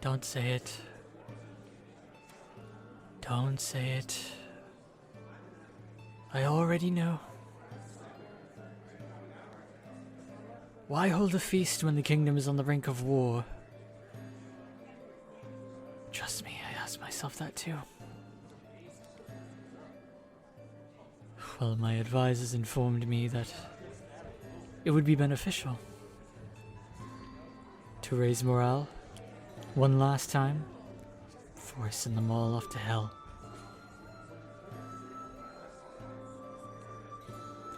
Don't say it. Don't say it. I already know. Why hold a feast when the kingdom is on the brink of war? Trust me, I asked myself that too. Well, my advisors informed me that it would be beneficial to raise morale one last time before I send them all off to hell.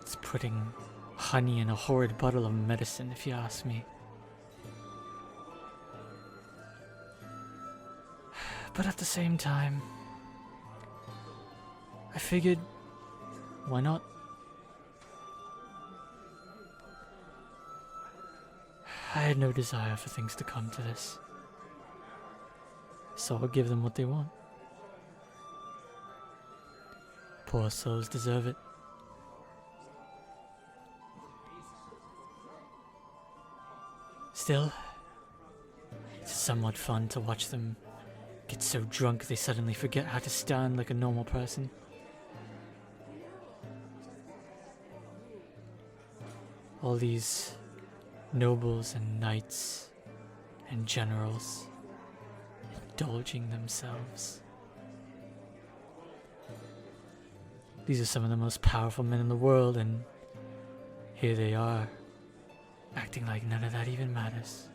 It's putting honey in a horrid bottle of medicine, if you ask me. But at the same time, I figured, why not? I had no desire for things to come to this, so I'll give them what they want. Poor souls deserve it. Still, it's somewhat fun to watch them get so drunk they suddenly forget how to stand like a normal person. All these nobles and knights and generals indulging themselves. These are some of the most powerful men in the world, and here they are, acting like none of that even matters.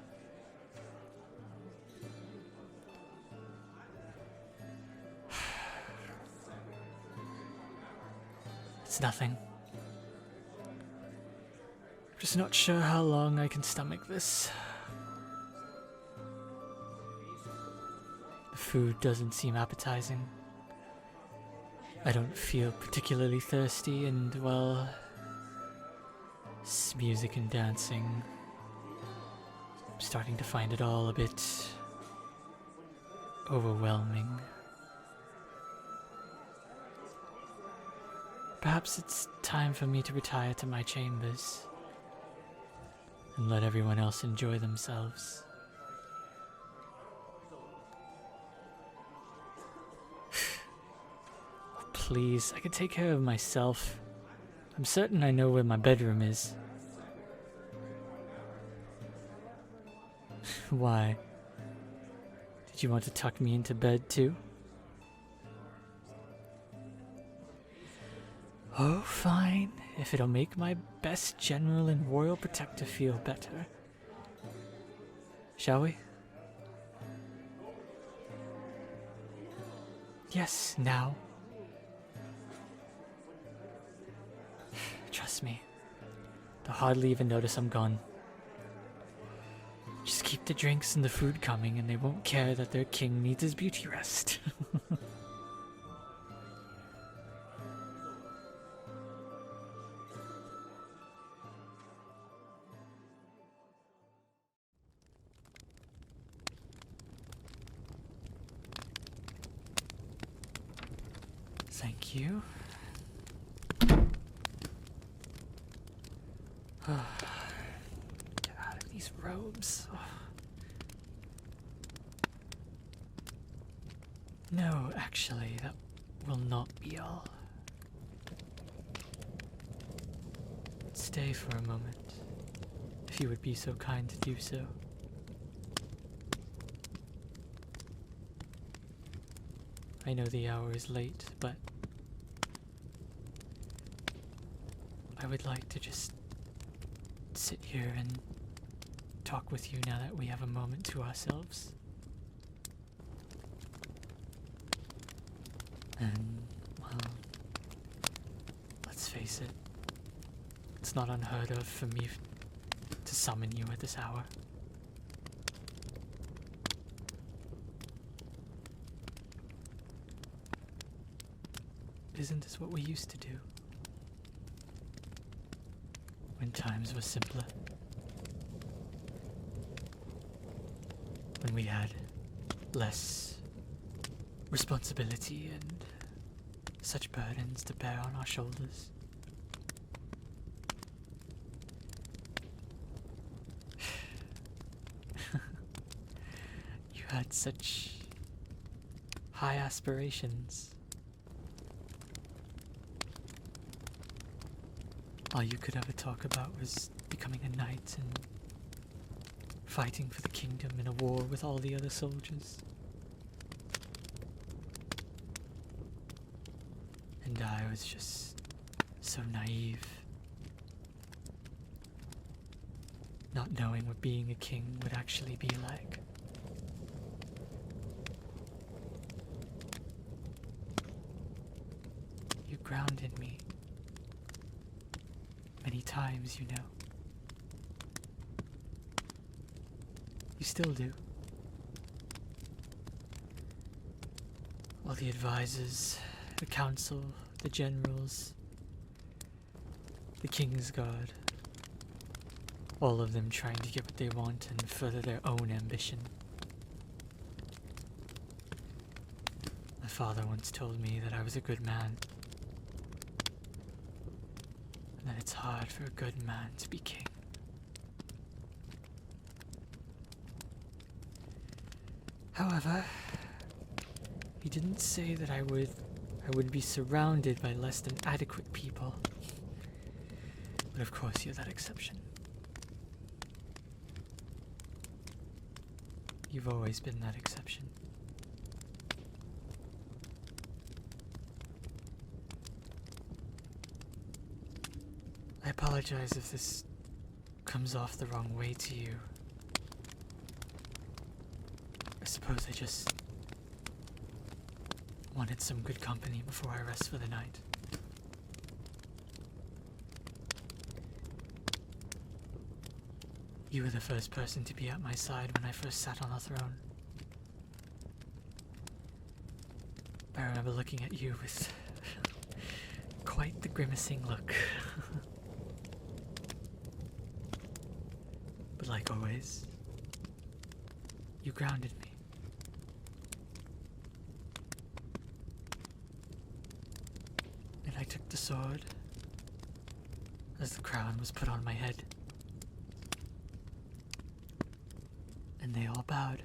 It's nothing. I'm just not sure how long I can stomach this. The food doesn't seem appetizing. I don't feel particularly thirsty, and well, this music and dancing, I'm starting to find it all a bit overwhelming. Perhaps it's time for me to retire to my chambers and let everyone else enjoy themselves. Oh, please, I can take care of myself. I'm certain I know where my bedroom is. Why? Did you want to tuck me into bed too? Oh, fine, if it'll make my best general and royal protector feel better. Shall we? Yes, now. Trust me, they'll hardly even notice I'm gone. Just keep the drinks and the food coming and they won't care that their king needs his beauty rest. Thank you. Get out of these robes. No, actually, that will not be all. Stay for a moment, if you would be so kind to do so. I know the hour is late, but I would like to just sit here and talk with you now that we have a moment to ourselves. And, well, let's face it, it's not unheard of for me to summon you at this hour. Isn't this what we used to do? When times were simpler. When we had less responsibility and such burdens to bear on our shoulders. You had such high aspirations. All you could ever talk about was becoming a knight and fighting for the kingdom in a war with all the other soldiers. And I was just so naive, not knowing what being a king would actually be like. You grounded me many times, you know. You still do. All the advisors, the council, the generals, the King's Guard, all of them trying to get what they want and further their own ambition. My father once told me that I was a good man, and that it's hard for a good man to be king. However, he didn't say that I would be surrounded by less than adequate people. But of course you're that exception. You've always been that exception. I apologize if this comes off the wrong way to you. I suppose I just wanted some good company before I rest for the night. You were the first person to be at my side when I first sat on the throne. I remember looking at you with quite the grimacing look. But like always, you grounded me. And I took the sword as the crown was put on my head. And they all bowed.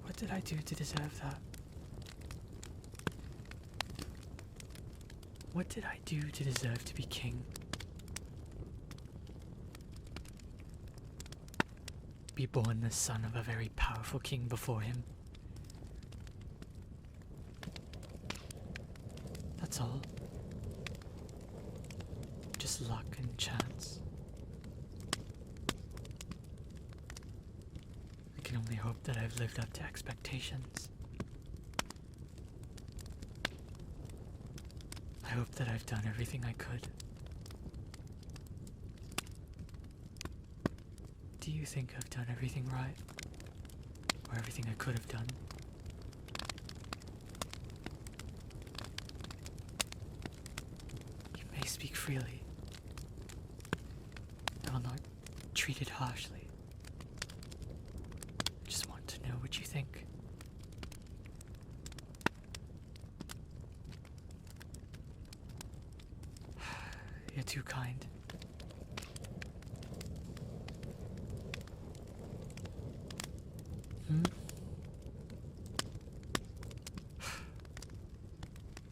What did I do to deserve that? What did I do to deserve to be king? Be born the son of a very powerful king before him. That's all. Just luck and chance. I can only hope that I've lived up to expectations. I hope that I've done everything I could. Do you think I've done everything right? Or everything I could have done? You may speak freely. I will not treat it harshly. I just want to know what you think. You're too kind.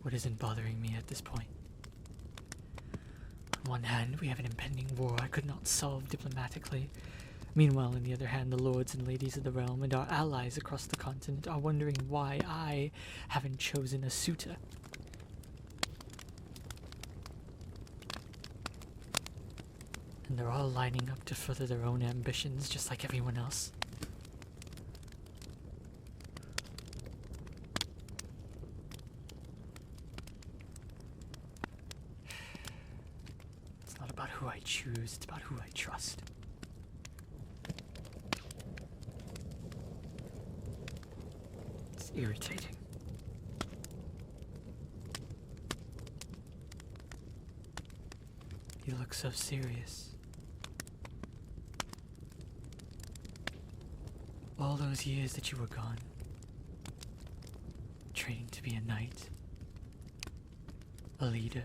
What isn't bothering me at this point? On one hand, we have an impending war I could not solve diplomatically. Meanwhile, on the other hand, the lords and ladies of the realm and our allies across the continent are wondering why I haven't chosen a suitor. And they're all lining up to further their own ambitions just like everyone else. It's not about who I choose, it's about who I trust. It's irritating. You look so serious. All those years that you were gone, training to be a knight, a leader.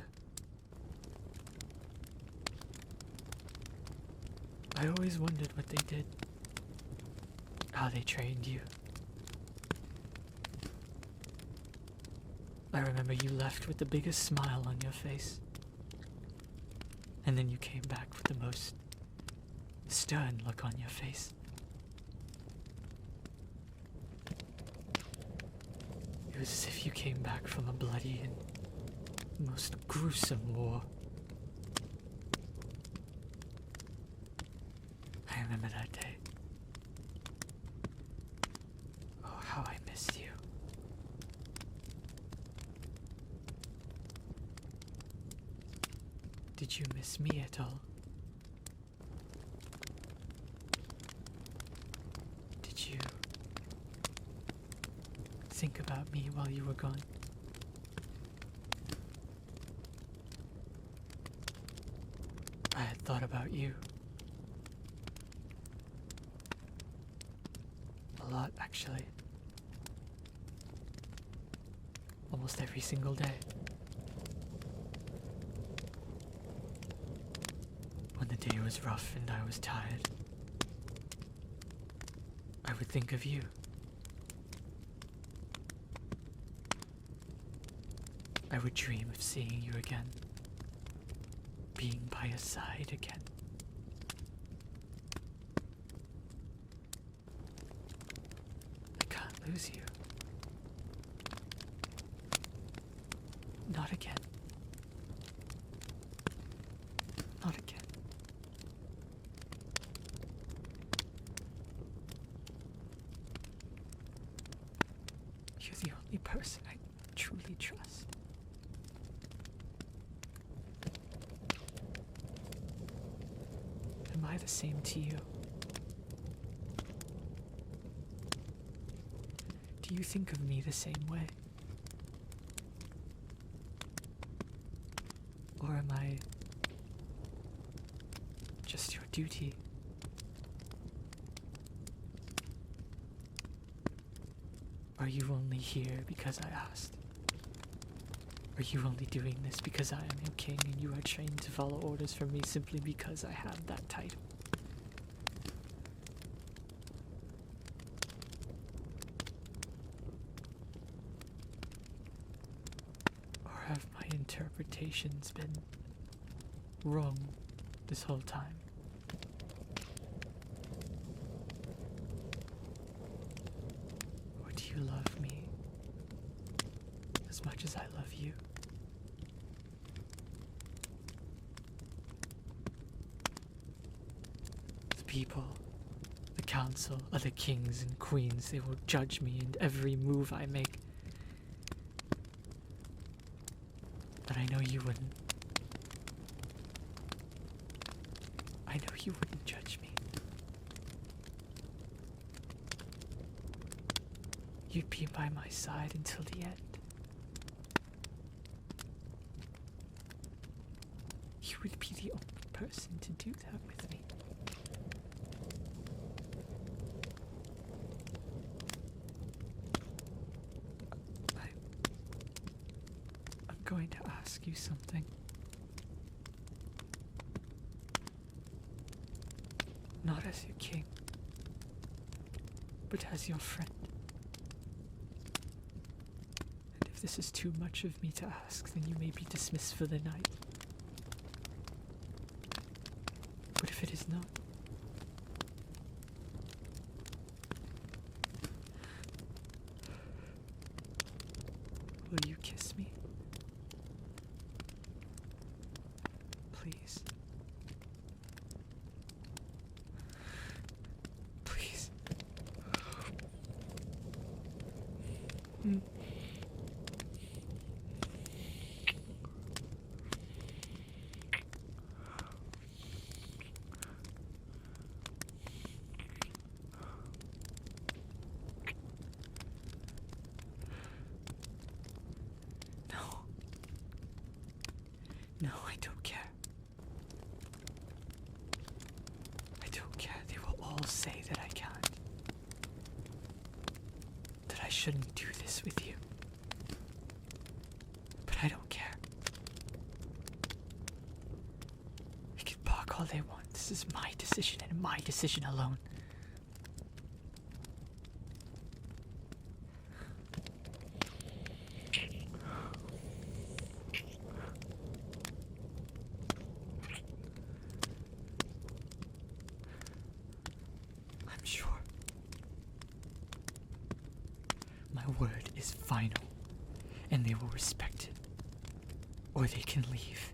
I always wondered what they did, how they trained you. I remember you left with the biggest smile on your face, and then you came back with the most stern look on your face. It was as if you came back from a bloody and most gruesome war. I remember that day. Oh, how I missed you. Did you miss me at all? Did you think about me while you were gone? I had thought about you. A lot, actually. Almost every single day. When the day was rough and I was tired, I would think of you. I would dream of seeing you again, being by your side again. I can't lose you. Not again. Not again. You're the only person I truly trust. Am I the same to you? Do you think of me the same way? Or am I just your duty? Are you only here because I asked? Are you only doing this because I am your king and you are trained to follow orders from me simply because I have that title? Or have my interpretations been wrong this whole time? Or do you love me as much as I love you? The people, the council, other kings and queens, they will judge me and every move I make. But I know you wouldn't. I know you wouldn't judge me. You'd be by my side until the end. You would be the only person to do that with me. I'm going to ask you something. Not as your king, but as your friend. And if this is too much of me to ask, then you may be dismissed for the night. But if it is not, will you kiss me? Please. Please. No, I don't care. I don't care. They will all say that I can't. That I shouldn't do this with you. But I don't care. They can bark all they want, This is my decision and my decision alone. I'm sure my word is final, and they will respect it, or they can leave.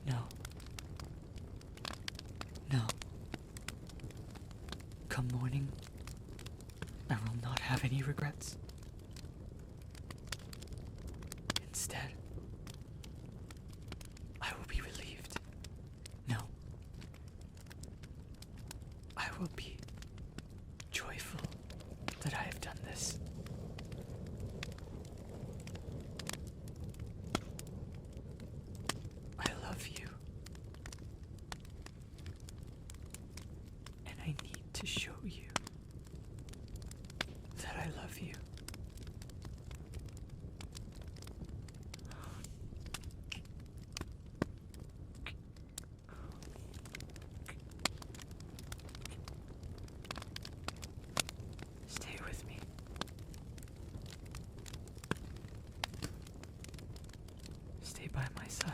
No. No. Come morning, I will not have any regrets. Instead, I will be relieved. No. I will be joyful that I have done this. I love you. And I need to show you that I love you. Stay with me. Stay by my side.